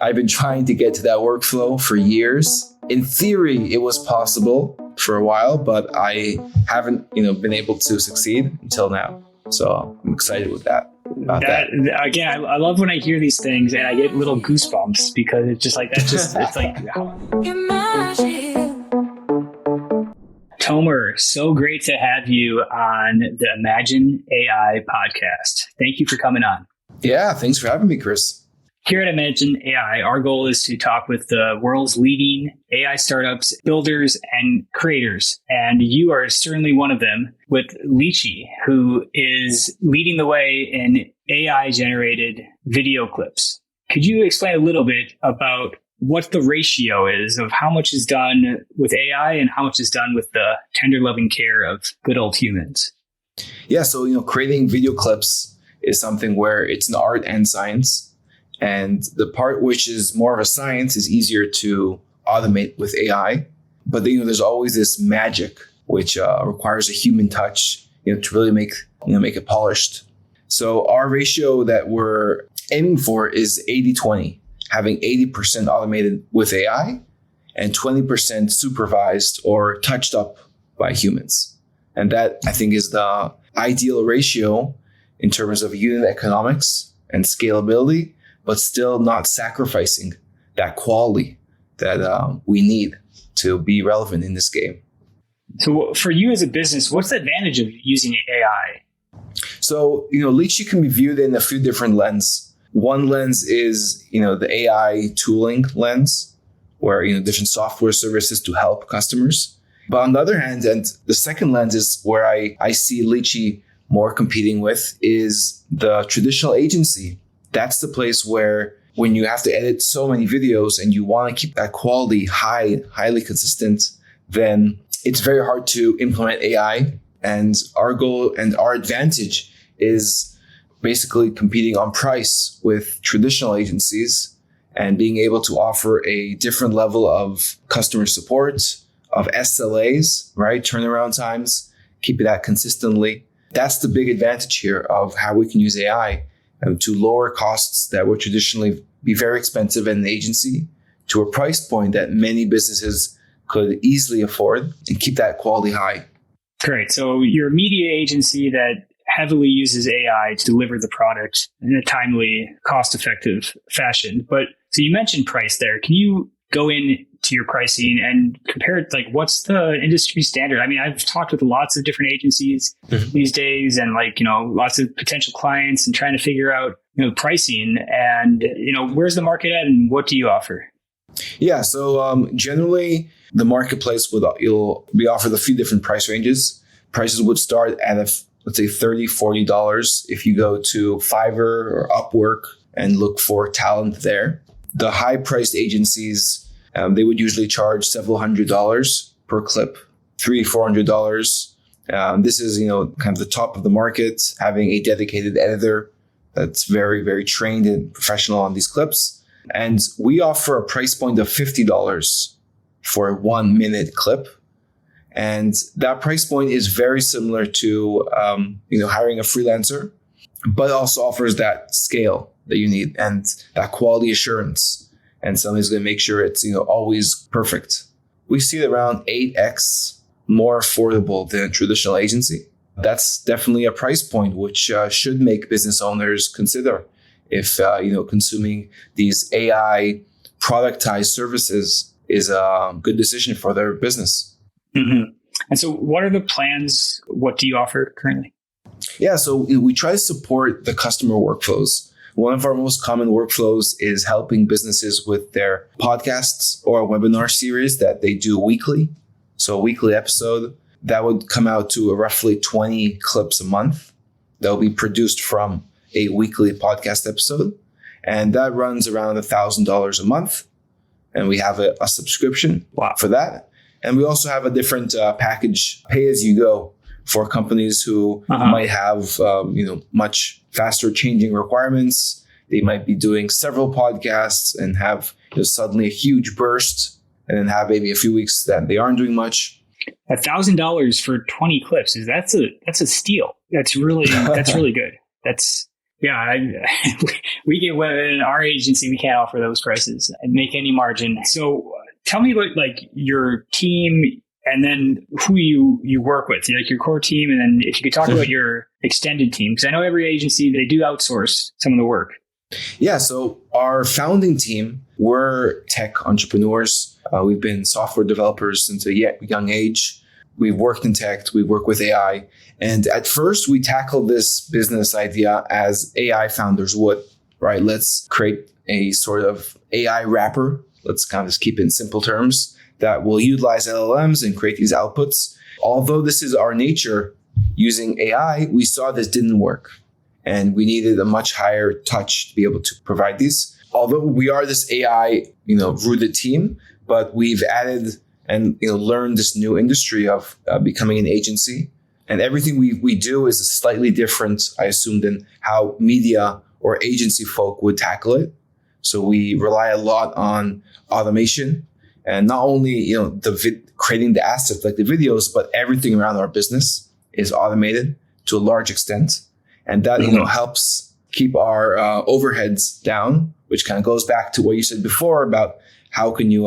I've been trying to get to that workflow for years. In theory, it was possible for a while, but I haven't, been able to succeed until now. So I'm excited with that. Again, I love when I hear these things and I get little goosebumps because it's just like, it's like, Tomer, so great to have you on the Imagine AI podcast. Thank you for coming on. Yeah, thanks for having me, Chris. Here at Imagine AI, our goal is to talk with the world's leading AI startups, builders, and creators. And you are certainly one of them with Lychee, who is leading the way in AI-generated video clips. Could you explain a little bit about what the ratio is of how much is done with AI and how much is done with the tender loving care of good old humans? Yeah, so, creating video clips is something where it's an art and science. And the part which is more of a science is easier to automate with AI. But then, there's always this magic, which requires a human touch, to really make it polished. So our ratio that we're aiming for is 80-20, having 80% automated with AI and 20% supervised or touched up by humans. And that, I think, is the ideal ratio in terms of unit economics and scalability, but still not sacrificing that quality that we need to be relevant in this game. So for you as a business, what's the advantage of using AI? So, Lychee can be viewed in a few different lenses. One lens is, the AI tooling lens, where, different software services to help customers. But on the other hand, and the second lens is where I see Lychee more competing with, is the traditional agency. That's the place where when you have to edit so many videos and you want to keep that quality highly consistent, then it's very hard to implement AI. And our goal and our advantage is basically competing on price with traditional agencies and being able to offer a different level of customer support, of SLAs, right? Turnaround times, keep it that consistently. That's the big advantage here of how we can use AI to lower costs that would traditionally be very expensive in an agency to a price point that many businesses could easily afford and keep that quality high. Great. So you're a media agency that heavily uses AI to deliver the product in a timely, cost-effective fashion. But so you mentioned price there. Can you go into your pricing and compare it? Like, what's the industry standard? I mean, I've talked with lots of different agencies these days and lots of potential clients and trying to figure out, pricing and, where's the market at and what do you offer? Yeah. So generally the marketplace we offer a few different price ranges. Prices would start at let's say $30, $40 if you go to Fiverr or Upwork and look for talent there. The high priced agencies, they would usually charge several $100s per clip, $300, $400. This is, kind of the top of the market, having a dedicated editor that's very, very trained and professional on these clips. And we offer a price point of $50 for a 1 minute clip. And that price point is very similar to, hiring a freelancer, but also offers that scale that you need and that quality assurance. And somebody's going to make sure it's, always perfect. We see it around 8x more affordable than a traditional agency. That's definitely a price point which should make business owners consider if, consuming these AI productized services is a good decision for their business. Mm-hmm. And so what are the plans? What do you offer currently? Yeah, so we try to support the customer workflows. One of our most common workflows is helping businesses with their podcasts or webinar series that they do weekly. So a weekly episode that would come out to roughly 20 clips a month that will be produced from a weekly podcast episode. And that runs around $1,000 a month. And we have a subscription for that. And we also have a different package, pay as you go, for companies who might have, much faster changing requirements. They might be doing several podcasts and have suddenly a huge burst and then have maybe a few weeks that they aren't doing much. $1,000 for 20 clips that's a steal. That's really good. That's Yeah, we get in our agency, we can't offer those prices and make any margin. So tell me about like your team and then who you work with, like your core team. And then if you could talk about your extended team, because I know every agency, they do outsource some of the work. Yeah. So our founding team, we're tech entrepreneurs. We've been software developers since a young age. We've worked in tech. We work with AI. And at first, we tackled this business idea as AI founders would, right? Let's create a sort of AI wrapper. Let's kind of just keep it in simple terms that will utilize LLMs and create these outputs. Although this is our nature using AI, we saw this didn't work. And we needed a much higher touch to be able to provide these. Although we are this AI, rooted team, but we've added and learned this new industry of becoming an agency. And everything we do is slightly different, I assume, than how media or agency folk would tackle it. So we rely a lot on automation and not only, creating the assets like the videos, but everything around our business is automated to a large extent. And that, helps keep our overheads down, which kind of goes back to what you said before about how can you,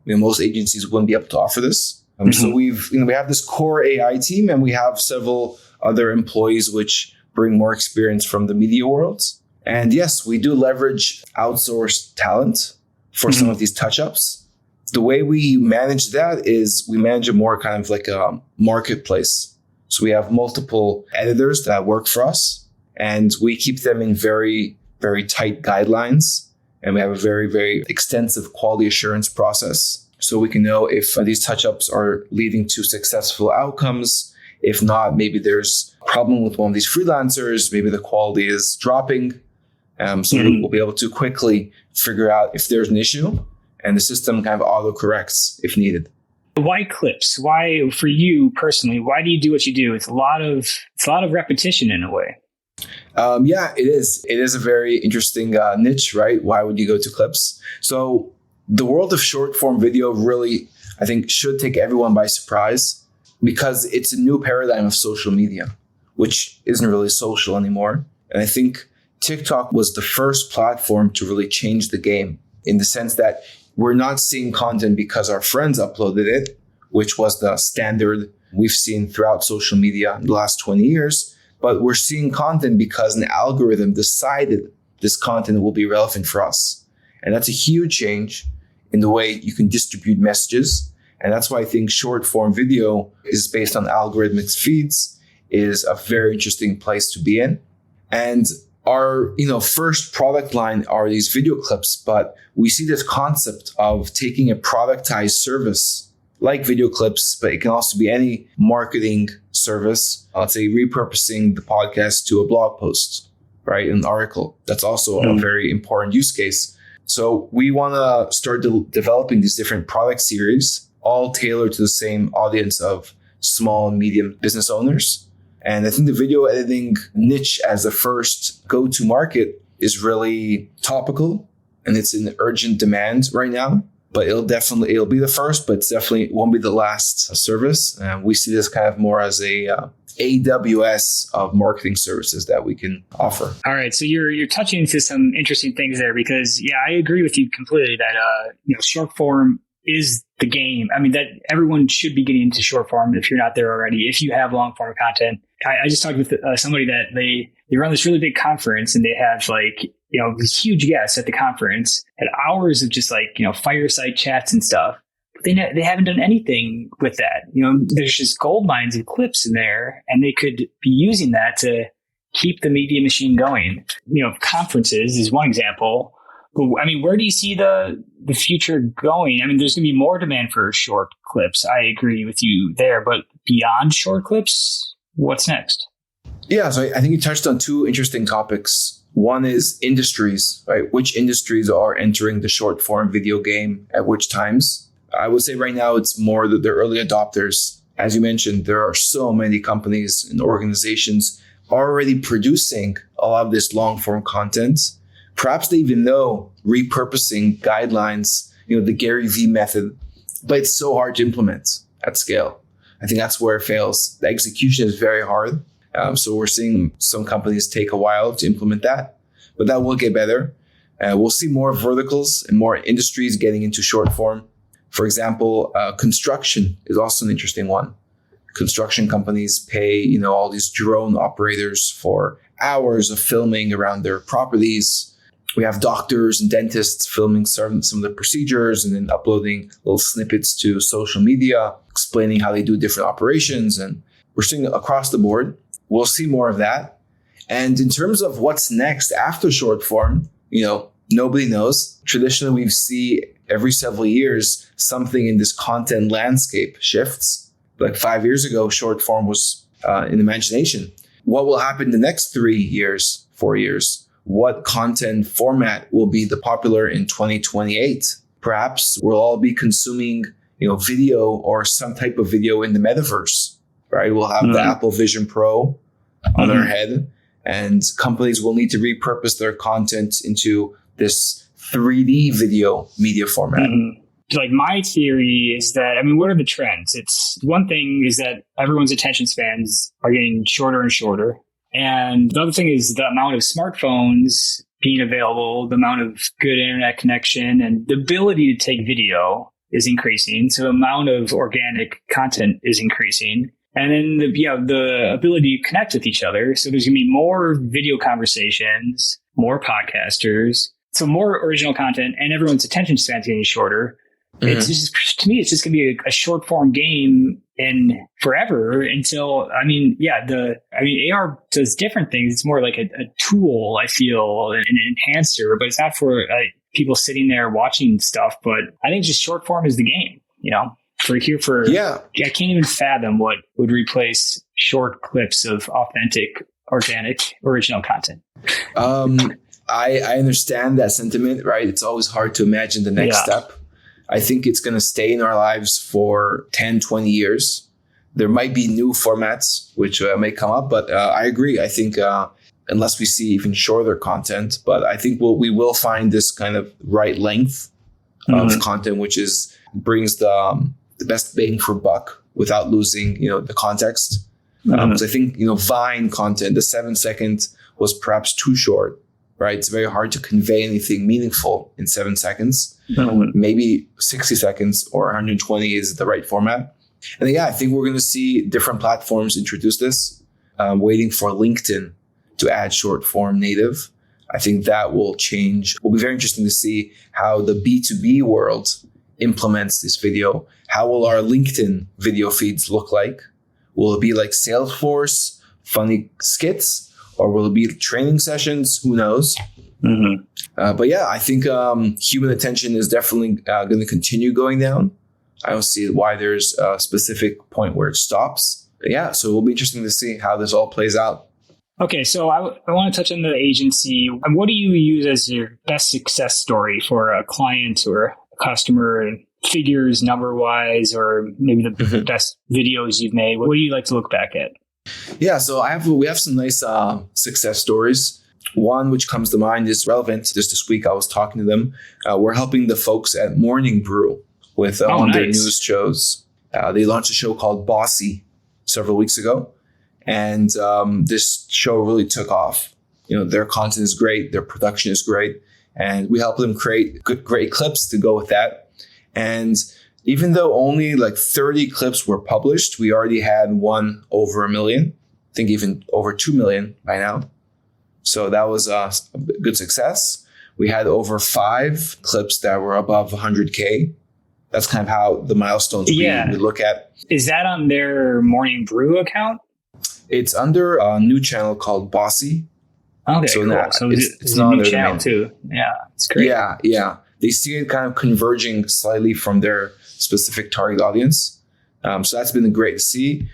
most agencies wouldn't be able to offer this. So we have this core AI team and we have several other employees which bring more experience from the media world. And yes, we do leverage outsourced talent for some of these touch-ups. The way we manage that is we manage it more kind of like a marketplace. So we have multiple editors that work for us and we keep them in very, very tight guidelines. And we have a very, very extensive quality assurance process. So we can know if these touch-ups are leading to successful outcomes. If not, maybe there's a problem with one of these freelancers. Maybe the quality is dropping. We'll be able to quickly figure out if there's an issue and the system kind of auto-corrects if needed. Why clips? Why, for you personally, why do you do what you do? It's a lot of repetition in a way. It is. It is a very interesting niche, right? Why would you go to clips? So the world of short form video really, I think, should take everyone by surprise because it's a new paradigm of social media, which isn't really social anymore. And I think TikTok was the first platform to really change the game in the sense that we're not seeing content because our friends uploaded it, which was the standard we've seen throughout social media in the last 20 years. But we're seeing content because an algorithm decided this content will be relevant for us. And that's a huge change in the way you can distribute messages. And that's why I think short form video is based on algorithmic feeds is a very interesting place to be in. And our, first product line are these video clips, but we see this concept of taking a productized service like video clips, but it can also be any marketing service. Let's say repurposing the podcast to a blog post, right? An article. That's also a very important use case. So we want to start developing these different product series, all tailored to the same audience of small and medium business owners. And I think the video editing niche as a first go-to market is really topical and it's in urgent demand right now. But it'll be the first, but it won't be the last service. We see this kind of more as a AWS of marketing services that we can offer. All right. So you're touching into some interesting things there because, I agree with you completely that, short form is the game. I mean, that everyone should be getting into short form if you're not there already, if you have long form content. I just talked with somebody that they run this really big conference and they have these huge guests at the conference, had hours of just fireside chats and stuff. But they haven't done anything with that. There's just gold mines and clips in there, and they could be using that to keep the media machine going. Conferences is one example. But I mean, where do you see the future going? I mean, there's going to be more demand for short clips. I agree with you there. But beyond short clips, what's next? Yeah, so I think you touched on two interesting topics. One is industries, right? Which industries are entering the short form video game at which times? I would say right now it's more the early adopters. As you mentioned, there are so many companies and organizations already producing a lot of this long form content. Perhaps they even know repurposing guidelines, the Gary Vee method, but it's so hard to implement at scale. I think that's where it fails. The execution is very hard. So we're seeing some companies take a while to implement that, but that will get better. We'll see more verticals and more industries getting into short form. For example, construction is also an interesting one. Construction companies pay, all these drone operators for hours of filming around their properties. We have doctors and dentists filming some of the procedures and then uploading little snippets to social media, explaining how they do different operations. And we're seeing across the board. We'll see more of that. And in terms of what's next after short form, nobody knows. Traditionally, we see every several years something in this content landscape shifts. Like 5 years ago, short form was in imagination. What will happen the next 3 years, 4 years? What content format will be the popular in 2028? Perhaps we'll all be consuming, video or some type of video in the metaverse, right? We'll have the Apple Vision Pro on our head, and companies will need to repurpose their content into this 3D video media format. Like my theory is that, what are the trends? It's one thing is that everyone's attention spans are getting shorter and shorter. And the other thing is the amount of smartphones being available, the amount of good internet connection, and the ability to take video is increasing. So the amount of organic content is increasing. And then the ability to connect with each other. So there's going to be more video conversations, more podcasters, so more original content, and everyone's attention span is getting shorter. It's just, to me, it's just going to be a short form game in forever until, AR does different things. It's more like a tool, I feel, an enhancer, but it's not for people sitting there watching stuff. But I think just short form is the game, I can't even fathom what would replace short clips of authentic, organic, original content. I understand that sentiment, right? It's always hard to imagine the next step. I think it's going to stay in our lives for 10, 20 years. There might be new formats which may come up, but I agree. I think unless we see even shorter content, but I think we will find this kind of right length of content, which brings the best bang for buck without losing, the context. Because I think, Vine content, the 7-second was perhaps too short. Right, it's very hard to convey anything meaningful in 7 seconds. Maybe 60 seconds or 120 is the right format. And I think we're going to see different platforms introduce this. Waiting for LinkedIn to add short form native. I think that will change. It will be very interesting to see how the B2B world implements this video. How will our LinkedIn video feeds look like? Will it be like Salesforce, funny skits? Or will it be training sessions? Who knows? But I think human attention is definitely going to continue going down. I don't see why there's a specific point where it stops. But so it will be interesting to see how this all plays out. Okay, so I want to touch on the agency. What do you use as your best success story for a client or a customer? Figures, number-wise, or maybe the best videos you've made? What do you like to look back at? Yeah, so we have some nice success stories. One which comes to mind is relevant. Just this week, I was talking to them. We're helping the folks at Morning Brew with one of their news shows. They launched a show called Bossy several weeks ago, and this show really took off. Their content is great, their production is great, and we help them create great clips to go with that. And even though only like 30 clips were published, we already had one over 1 million. I think even over 2 million by now. So that was a good success. We had over 5 clips that were above 100K. That's kind of how the milestones we look at. Is that on their Morning Brew account? It's under a new channel called Bossy. Okay, so cool. So it's not a new channel too. Yeah, it's great. Yeah. They see it kind of converging slightly from their specific target audience. So that's been great to see.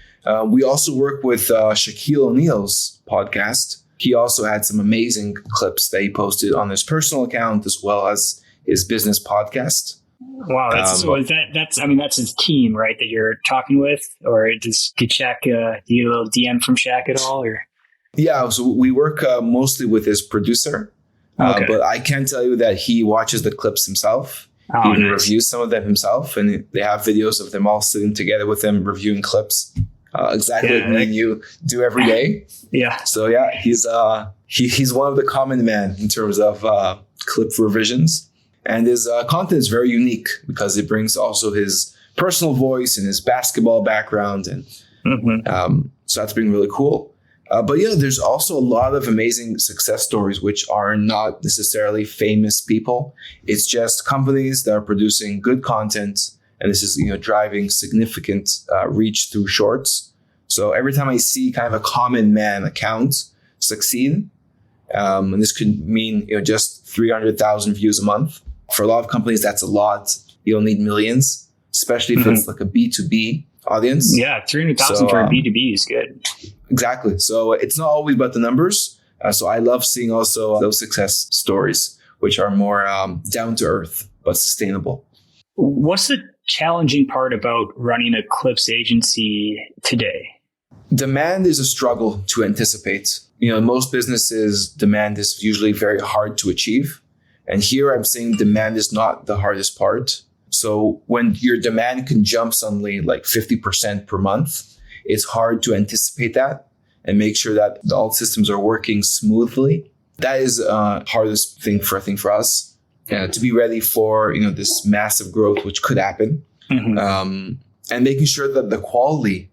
We also work with Shaquille O'Neal's podcast. He also had some amazing clips that he posted on his personal account as well as his business podcast. Wow, that's his team, right? That you're talking with, or did Shaq do you get a little DM from Shaq at all, or? Yeah, so we work mostly with his producer, but I can tell you that he watches the clips himself. He even reviews some of them himself, and they have videos of them all sitting together with him reviewing clips. exactly like me and you do every day. Yeah. So yeah, he's one of the common men in terms of clip revisions, and his content is very unique because it brings also his personal voice and his basketball background, and so that's been really cool. But yeah, there's also a lot of amazing success stories which are not necessarily famous people. It's just companies that are producing good content, and this is driving significant reach through shorts. So every time I see kind of a common man account succeed, and this could mean just 300,000 views a month. For a lot of companies, that's a lot. You'll need millions, especially if it's like a B2B audience. Yeah, 300,000 for a B2B is good. Exactly. So it's not always about the numbers. So I love seeing also those success stories, which are more down to earth, but sustainable. What's the challenging part about running a clips agency today? Demand is a struggle to anticipate. Most businesses, demand is usually very hard to achieve. And here I'm saying demand is not the hardest part. So when your demand can jump suddenly like 50% per month, it's hard to anticipate that and make sure that all systems are working smoothly. That is the hardest thing for us to be ready for this massive growth which could happen, and making sure that the quality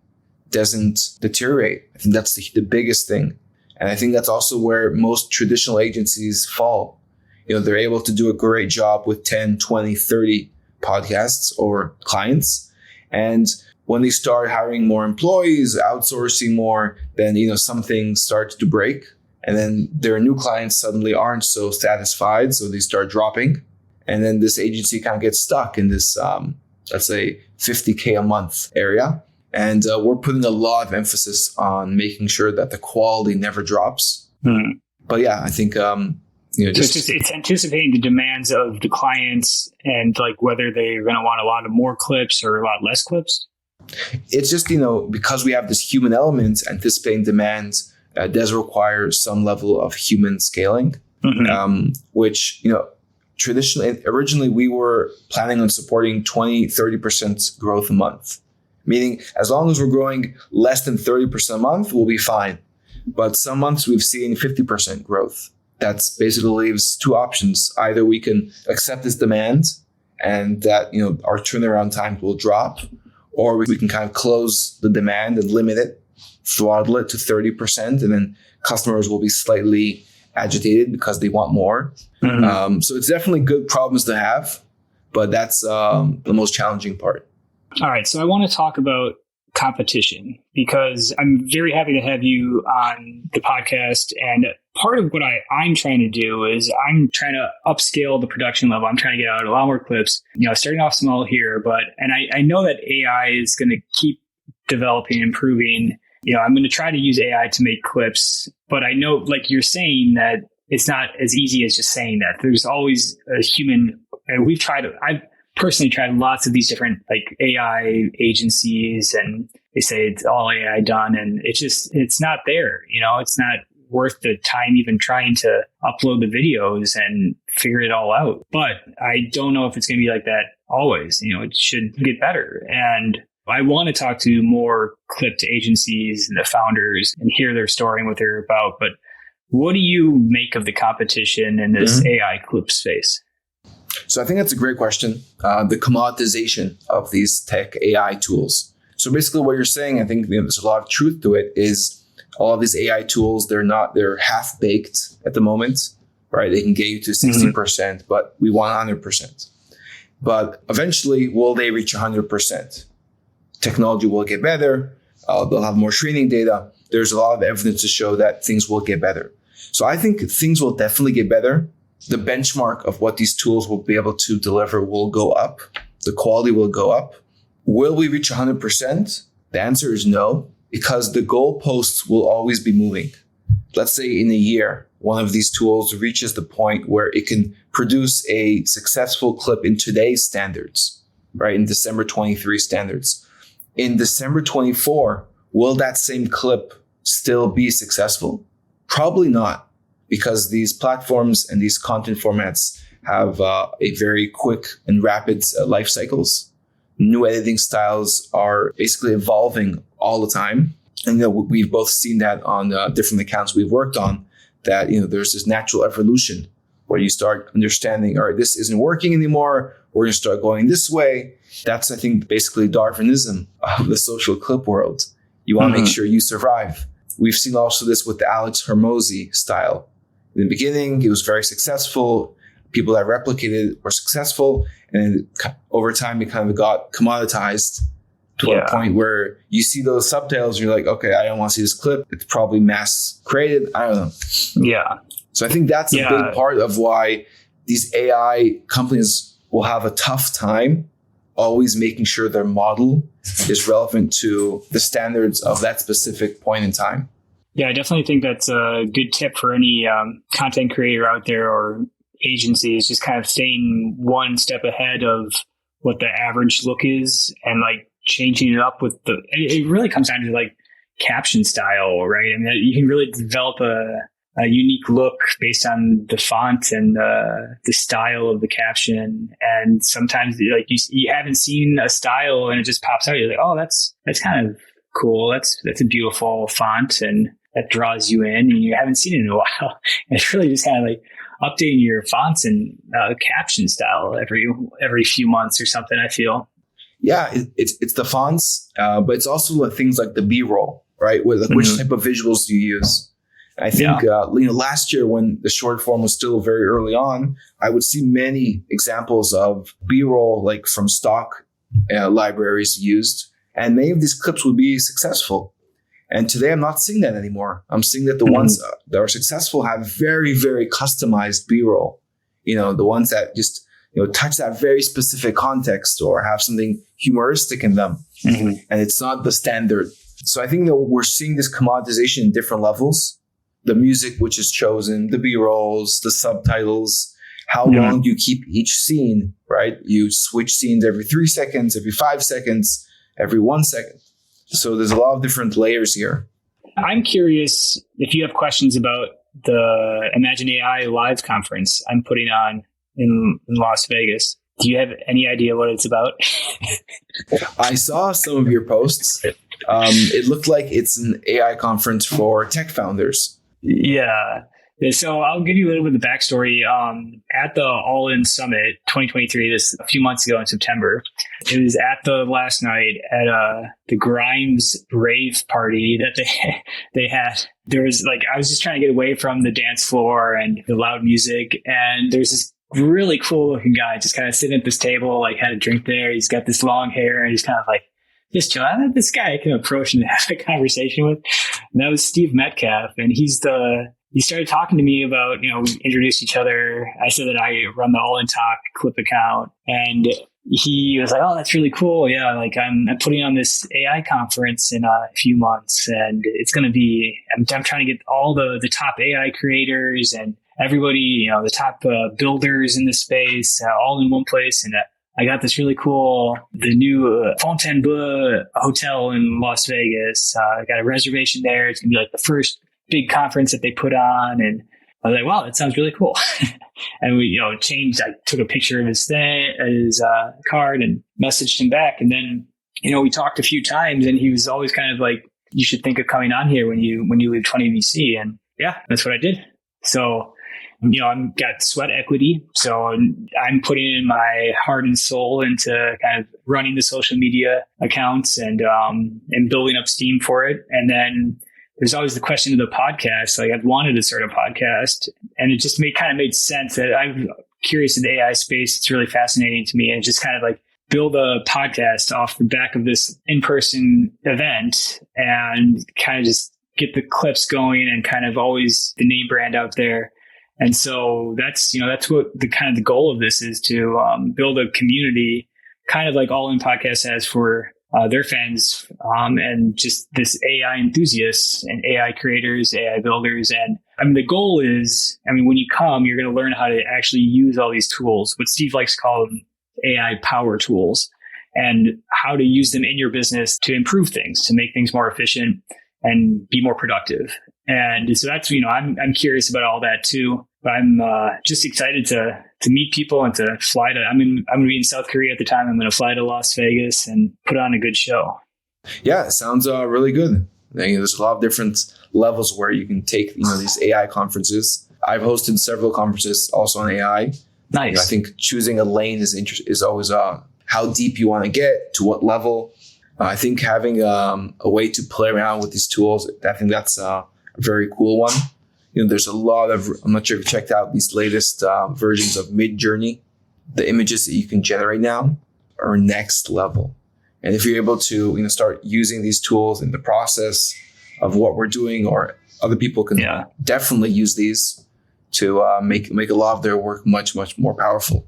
doesn't deteriorate. I think that's the biggest thing, and I think that's also where most traditional agencies fall. They're able to do a great job with 10, 20, 30 podcasts or clients, and when they start hiring more employees, outsourcing more, then some things start to break, and then their new clients suddenly aren't so satisfied, so they start dropping, and then this agency kind of gets stuck in this, let's say, $50K a month area. And we're putting a lot of emphasis on making sure that the quality never drops. But yeah, I think it's anticipating the demands of the clients and like whether they're going to want a lot of more clips or a lot less clips. It's just, because we have this human element, anticipating demands does require some level of human scaling, which, originally we were planning on supporting 20-30% growth a month, meaning as long as we're growing less than 30% a month, we'll be fine. But some months we've seen 50% growth. That's basically leaves two options. Either we can accept this demand and that, our turnaround time will drop, or we can kind of close the demand and limit it, throttle it to 30%, and then customers will be slightly agitated because they want more. So it's definitely good problems to have, but that's the most challenging part. All right. So I want to talk about competition because I'm very happy to have you on the podcast. And part of what I'm trying to do is I'm trying to upscale the production level. I'm trying to get out a lot more clips, starting off small here, and I know that AI is going to keep developing, improving. I'm going to try to use AI to make clips, but I know, like you're saying, that it's not as easy as just saying that. There's always a human, and I've personally tried lots of these different like AI agencies, and they say it's all AI done, and it's not there. It's not worth the time even trying to upload the videos and figure it all out. But I don't know if it's going to be like that always. It should get better. And I want to talk to more clipped agencies and the founders and hear their story and what they're about. But what do you make of the competition in this AI clip space? So I think that's a great question. The commoditization of these tech AI tools. So basically what you're saying, I think there's a lot of truth to it, is all of these AI tools, they're half baked at the moment, right? They can get you to 60%, but we want 100%. But eventually, will they reach 100%? Technology will get better. They'll have more training data. There's a lot of evidence to show that things will get better. So I think things will definitely get better. The benchmark of what these tools will be able to deliver will go up. The quality will go up. Will we reach 100%? The answer is no, because the goalposts will always be moving. Let's say in a year, one of these tools reaches the point where it can produce a successful clip in today's standards, right? In December 23 standards. In December 24, will that same clip still be successful? Probably not, because these platforms and these content formats have a very quick and rapid life cycles. New editing styles are basically evolving all the time. And we've both seen that on different accounts we've worked on, that there's this natural evolution where you start understanding, all right, this isn't working anymore. We're going to start going this way. That's, I think, basically Darwinism of the social clip world. You want to make sure you survive. We've seen also this with the Alex Hormozy style. In the beginning, it was very successful. People that replicated it were successful. And over time, it kind of got commoditized to a point where you see those subtitles and you're like, okay, I don't want to see this clip. It's probably mass created. I don't know. Yeah. So I think that's a big part of why these AI companies will have a tough time always making sure their model is relevant to the standards of that specific point in time. Yeah, I definitely think that's a good tip for any content creator out there or agency, is just kind of staying one step ahead of what the average look is and like changing it up with it really comes down to like caption style, right? I mean, you can really develop a unique look based on the font and the style of the caption. And sometimes like you haven't seen a style and it just pops out. You're like, oh, that's kind of cool. That's a beautiful font and that draws you in, and you haven't seen it in a while. And it's really just kind of like updating your fonts and caption style every few months or something, I feel. Yeah, it's the fonts, but it's also things like the B-roll, right? Which type of visuals do you use? I think last year when the short form was still very early on, I would see many examples of B-roll like from stock libraries used, and many of these clips would be successful. And today I'm not seeing that anymore. I'm seeing that the ones that are successful have very, very customized B-roll. The ones that just touch that very specific context or have something humoristic in them, and it's not the standard. So I think that we're seeing this commoditization in different levels. The music which is chosen, the B-rolls, the subtitles, how long do you keep each scene, right? You switch scenes every 3 seconds, every 5 seconds, every 1 second. So there's a lot of different layers here. I'm curious if you have questions about the Imagine AI live conference I'm putting on in Las Vegas. Do you have any idea what it's about? I saw some of your posts. It looked like it's an AI conference for tech founders. Yeah. So I'll give you a little bit of the backstory. At the All In Summit 2023, this a few months ago in September, it was at the last night at the Grimes rave party that they had. There was I was just trying to get away from the dance floor and the loud music, and there's this really cool looking guy just kind of sitting at this table, had a drink there. He's got this long hair and he's kind of just chill. I had this guy I can approach and have a conversation with. And that was Steve Metcalf. And he started talking to me about, we introduced each other. I said that I run the All In Talk clip account. And he was like, oh, that's really cool. Yeah. I'm putting on this AI conference in a few months, and it's going to be, I'm trying to get all the top AI creators and everybody, the top builders in the space, all in one place. And I got this really cool, the new Fontainebleau Hotel in Las Vegas. I got a reservation there. It's going to be the first big conference that they put on. And I was like, wow, that sounds really cool. And we, changed. I took a picture of his card and messaged him back. And then, we talked a few times, and he was always kind of like, you should think of coming on here when you leave 20 VC. And yeah, that's what I did. So, I've got sweat equity. So I'm putting in my heart and soul into kind of running the social media accounts and building up steam for it. And then there's always the question of the podcast. I've wanted to start a podcast, and it just kind of made sense that I'm curious in the AI space. It's really fascinating to me, and just kind of build a podcast off the back of this in-person event and kind of just get the clips going and kind of always the name brand out there. And so that's what the goal of this is, to build a community, kind of like All In Podcast has for their fans, and just this AI enthusiasts and AI creators, AI builders. And the goal is, when you come, you're going to learn how to actually use all these tools, what Steve likes to call them AI power tools, and how to use them in your business to improve things, to make things more efficient and be more productive. And so that's, I'm curious about all that too. But I'm just excited to meet people and to fly to, I'm going to be in South Korea at the time. I'm going to fly to Las Vegas and put on a good show. Yeah, it sounds really good. There's a lot of different levels where you can take these AI conferences. I've hosted several conferences also on AI. Nice. I think choosing a lane is always how deep you want to get, to what level. I think having a way to play around with these tools, I think that's a very cool one. There's a lot of, I'm not sure if you checked out these latest versions of Mid-Journey. The images that you can generate now are next level. And if you're able to start using these tools in the process of what we're doing, or other people can definitely use these to make a lot of their work much, much more powerful.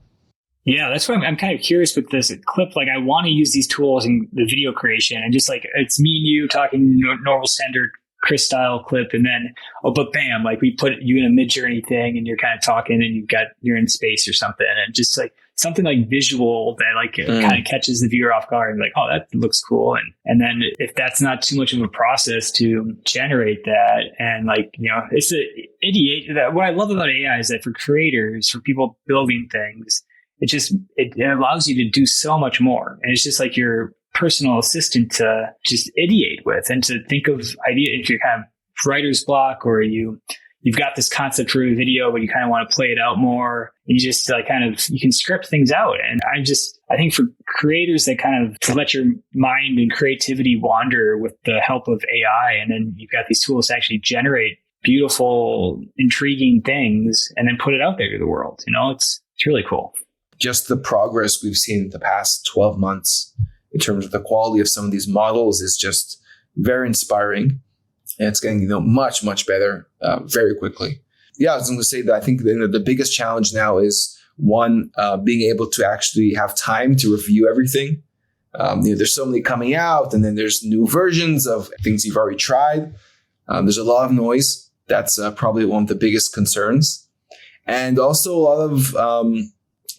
Yeah, that's why I'm kind of curious with this clip. Like, I want to use these tools in the video creation, and just like it's me and you talking normal standard Chris style clip, and then but bam, like we put you in a Mid-Journey thing, and you're kind of talking, and you're in space or something, and just like something like visual that like kind of catches the viewer off guard, and like, oh, that looks cool, and then if that's not too much of a process to generate that, and like it's that what I love about AI is that for creators, for people building things, it allows you to do so much more, and it's just like your personal assistant to just ideate with, and to think of idea if you have writer's block, or you've got this concept for a video but you kind of want to play it out more, you just like you can script things out. And I think for creators that kind of to let your mind and creativity wander with the help of AI, and then you've got these tools to actually generate beautiful, intriguing things and then put it out there to the world. It's really cool. Just the progress we've seen in the past 12 months in terms of the quality of some of these models is just very inspiring. And it's getting much, much better very quickly. Yeah, I was going to say that I think the biggest challenge now is one, being able to actually have time to review everything. There's so many coming out, and then there's new versions of things you've already tried. There's a lot of noise. That's probably one of the biggest concerns. And also a lot of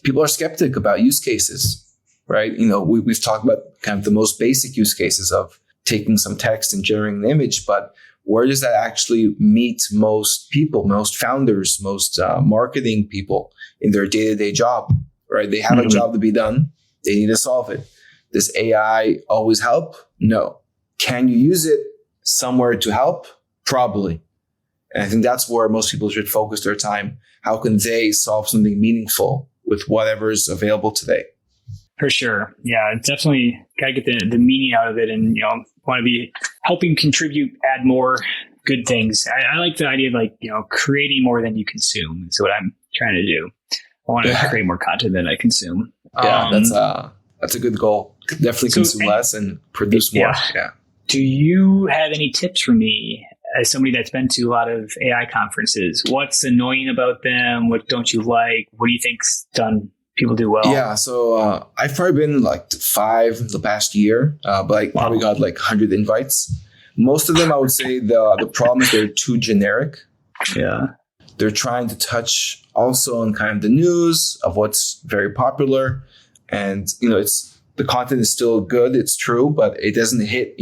people are skeptic about use cases. Right? We've talked about kind of the most basic use cases of taking some text and generating an image, but where does that actually meet most people, most founders, most marketing people in their day-to-day job, right? They have a job to be done. They need to solve it. Does AI always help? No. Can you use it somewhere to help? Probably. And I think that's where most people should focus their time. How can they solve something meaningful with whatever's available today? For sure. Yeah, definitely got to get the meaning out of it, and want to be helping contribute, add more good things. I like the idea of creating more than you consume. Is what I'm trying to do. I want to create more content than I consume. Yeah, that's a good goal. Definitely consume less and produce more. Yeah. Do you have any tips for me as somebody that's been to a lot of AI conferences? What's annoying about them? What don't you like? What do you think's done? People do well? Yeah, so I've probably been to 5 the past year, but I probably got 100 invites. Most of them, I would say the problem is they're too generic. Yeah. They're trying to touch also on kind of the news of what's very popular. And, it's the content is still good, it's true, but it doesn't hit,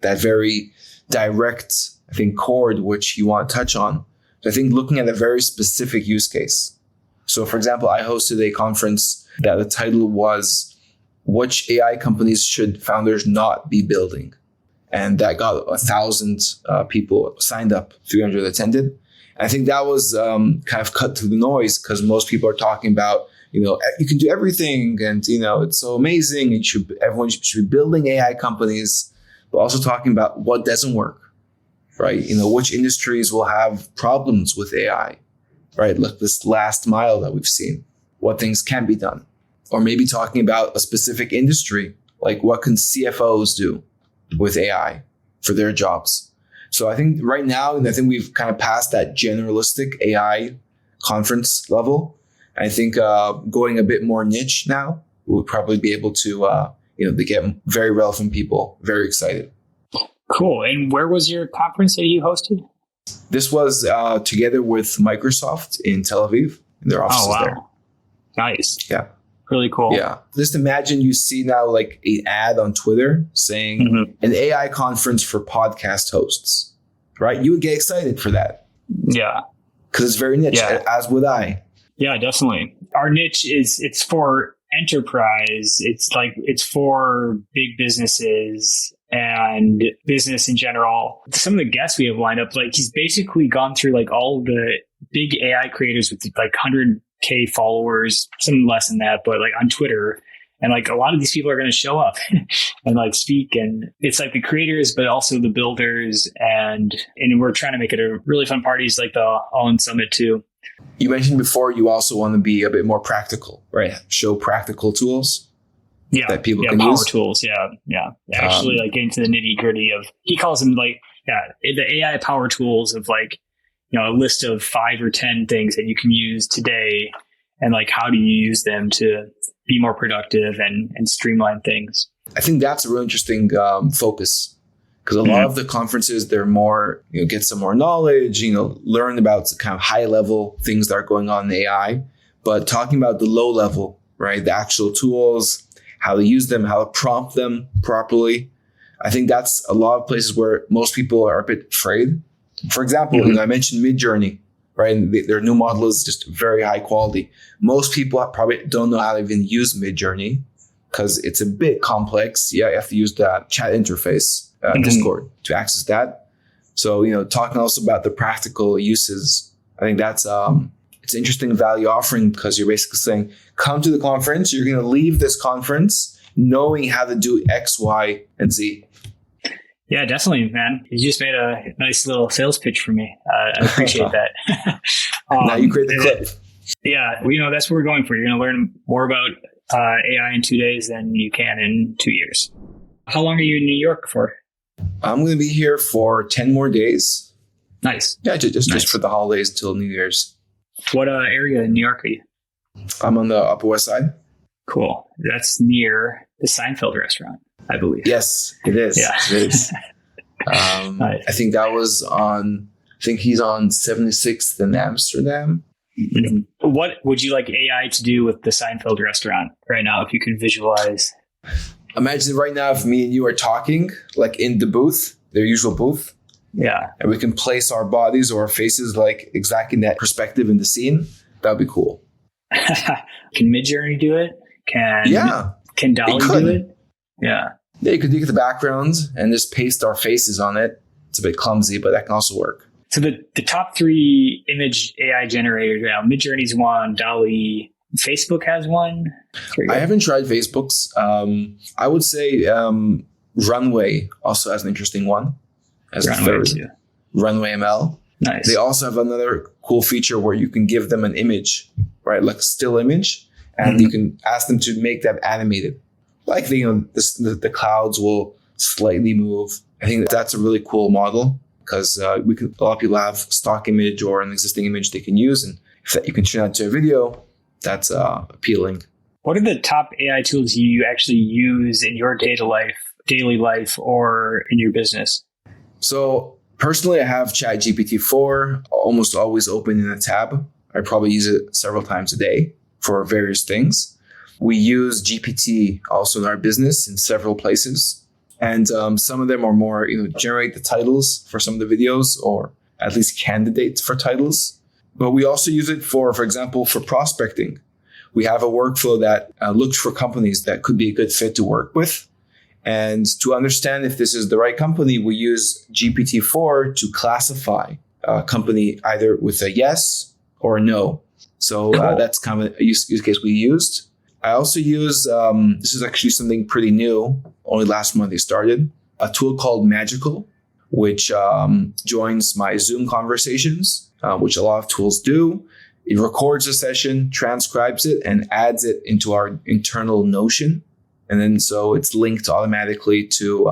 that very direct, I think, chord which you want to touch on. So I think looking at a very specific use case. So, for example, I hosted a conference that the title was, "Which AI companies should founders not be building?" And that got 1,000 people signed up, 300 attended. And I think that was kind of cut through the noise, because most people are talking about, you can do everything, and, it's so amazing. Everyone should be building AI companies, but also talking about what doesn't work, right? Which industries will have problems with AI. Right, like this last mile that we've seen, what things can be done, or maybe talking about a specific industry, like what can CFOs do with AI for their jobs. So I think right now, I think we've kind of passed that generalistic AI conference level. I think going a bit more niche now, we'll probably be able to, to get very relevant people very excited. Cool. And where was your conference that you hosted? This was together with Microsoft in Tel Aviv, in their offices there. Nice. Yeah. Really cool. Yeah. Just imagine you see now an ad on Twitter saying an AI conference for podcast hosts, right? You would get excited for that. Yeah. Because it's very niche, as would I. Yeah, definitely. Our niche it's for enterprise. It's for big businesses. and business in general. Some of the guests we have lined up, like he's basically gone through like all the big AI creators with like 100K followers, some less than that, but like on Twitter. And like a lot of these people are going to show up and like speak. And it's like the creators, but also the builders. And we're trying to make it a really fun party. It's like the All-In Summit too. You mentioned before you also want to be a bit more practical, right? Show practical tools that people can power use. Tools. Yeah. Actually, like getting to the nitty gritty of, he calls them like, the AI power tools of like, a list of 5 or 10 things that you can use today. And like, how do you use them to be more productive and streamline things? I think that's a really interesting focus, because a lot of the conferences, they're more, get some more knowledge, learn about the kind of high level things that are going on in AI, but talking about the low level, right? The actual tools, how to use them, how to prompt them properly. I think that's a lot of places where most people are a bit afraid. For example, I mentioned Midjourney, right? And their new model is just very high quality. Most people probably don't know how to even use Midjourney because it's a bit complex. Yeah, you have to use that chat interface, Discord, to access that. So, talking also about the practical uses, I think that's it's interesting value offering, because you're basically saying, come to the conference, you're going to leave this conference knowing how to do X, Y, and Z. Yeah, definitely, man. You just made a nice little sales pitch for me. I appreciate that. Now you create the clip. Yeah, that's what we're going for. You're going to learn more about AI in 2 days than you can in 2 years. How long are you in New York for? I'm going to be here for 10 more days. Nice. Yeah, just for the holidays till New Year's. What area in New York are you? I'm on the Upper West Side. Cool. That's near the Seinfeld restaurant, I believe. Yes, it is. Yeah. It is. Nice. I think that was I think he's on 76th in Amsterdam. Mm-hmm. What would you like AI to do with the Seinfeld restaurant right now, if you could visualize? Imagine right now if me and you are talking, like in the booth, their usual booth. Yeah. And we can place our bodies or our faces like exactly in that perspective in the scene. That would be cool. Can Midjourney do it? Can Dolly do it? Yeah. Yeah, you could take the background and just paste our faces on it. It's a bit clumsy, but that can also work. So the top 3 image AI generators now, Midjourney's one, Dolly, Facebook has one. I haven't tried Facebook's. I would say Runway also has an interesting one as a third. Too. Runway ML. Nice. They also have another cool feature where you can give them an image, right? Like a still image, and you can ask them to make that animated. Like the clouds will slightly move. I think that's a really cool model, because a lot of people have stock image or an existing image they can use, and if you can turn that to a video, that's appealing. What are the top AI tools you actually use in your daily life, or in your business? So personally, I have ChatGPT-4 almost always open in a tab. I probably use it several times a day for various things. We use GPT also in our business in several places. And some of them are more, generate the titles for some of the videos, or at least candidates for titles. But we also use it for example, for prospecting. We have a workflow that looks for companies that could be a good fit to work with. And to understand if this is the right company, we use GPT-4 to classify a company either with a yes or a no. So that's kind of a use case we used. I also use, this is actually something pretty new, only last month they started, a tool called Magical, which joins my Zoom conversations, which a lot of tools do. It records a session, transcribes it, and adds it into our internal Notion. And then so it's linked automatically to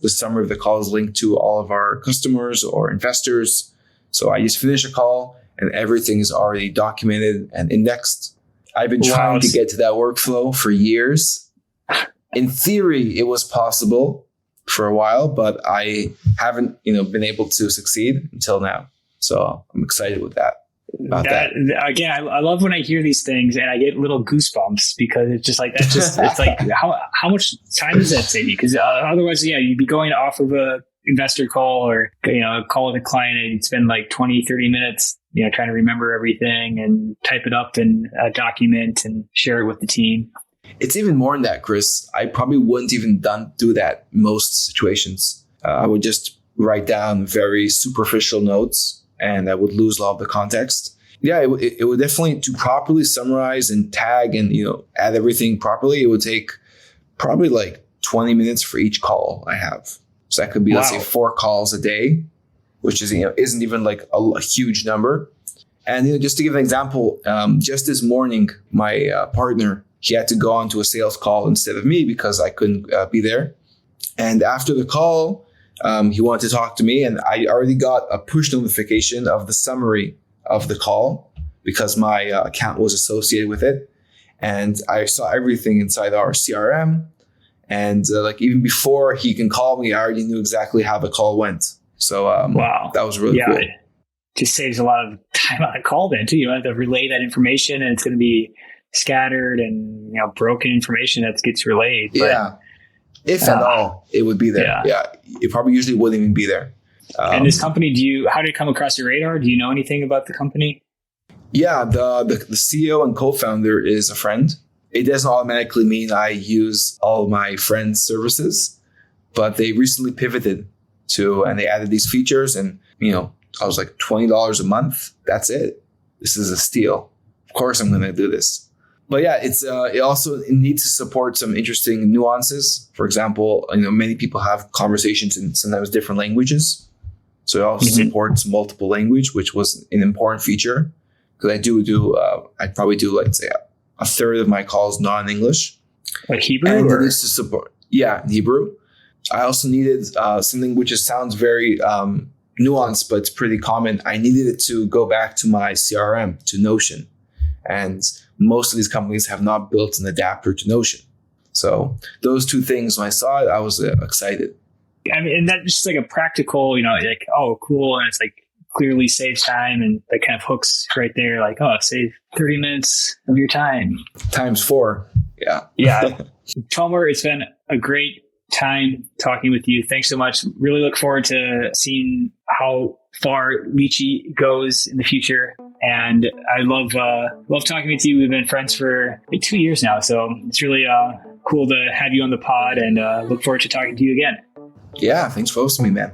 the summary of the call is linked to all of our customers or investors. So I just finish a call and everything is already documented and indexed. I've been trying to get to that workflow for years. In theory, it was possible for a while, but I haven't, been able to succeed until now. So I'm excited with that. Again, I love when I hear these things and I get little goosebumps, because it's just like, it's like, how much time does that save you? Because otherwise, you'd be going off of a investor call or, a call with a client, and you'd spend like 20, 30 minutes, trying to remember everything and type it up in a document and share it with the team. It's even more than that, Chris. I probably wouldn't even do that in most situations. I would just write down very superficial notes and I would lose a lot of the context. Yeah, it would definitely, to properly summarize and tag and, add everything properly, it would take probably like 20 minutes for each call I have. So that could be, let's say 4 calls a day, which is, isn't even like a huge number. And, just to give an example, just this morning, my partner, he had to go on to a sales call instead of me because I couldn't be there. And after the call, he wanted to talk to me, and I already got a push notification of the summary of the call because my account was associated with it. And I saw everything inside our CRM. And even before he can call me, I already knew exactly how the call went. So wow, that was really cool. It just saves a lot of time on a call then too. You don't have to relay that information, and it's going to be scattered and broken information that gets relayed. Yeah. If at all, it would be there. Yeah. It probably usually wouldn't even be there. And this company, how did it come across your radar? Do you know anything about the company? Yeah, the CEO and co-founder is a friend. It doesn't automatically mean I use all my friends' services, but they recently pivoted and they added these features, and I was like $20 a month. That's it. This is a steal. Of course, I'm going to do this. But yeah, it also needs to support some interesting nuances. For example, many people have conversations in sometimes different languages. So it also supports multiple language, which was an important feature. Because I probably do like say a third of my calls not in English. Like Hebrew? And it needs to support, in Hebrew. I also needed something which sounds very nuanced, but it's pretty common. I needed it to go back to my CRM, to Notion. And most of these companies have not built an adapter to Notion. So those two things, when I saw it, I was excited. I mean, and that's just like a practical, like, oh, cool. And it's like clearly saves time, and that kind of hooks right there. Like, oh, save 30 minutes of your time. Times 4. Yeah. Yeah. Tomer, it's been a great time talking with you. Thanks so much. Really look forward to seeing how far Lychee goes in the future. And I love talking with you. We've been friends for like 2 years now. So it's really cool to have you on the pod, and look forward to talking to you again. Yeah. Thanks for hosting me, man.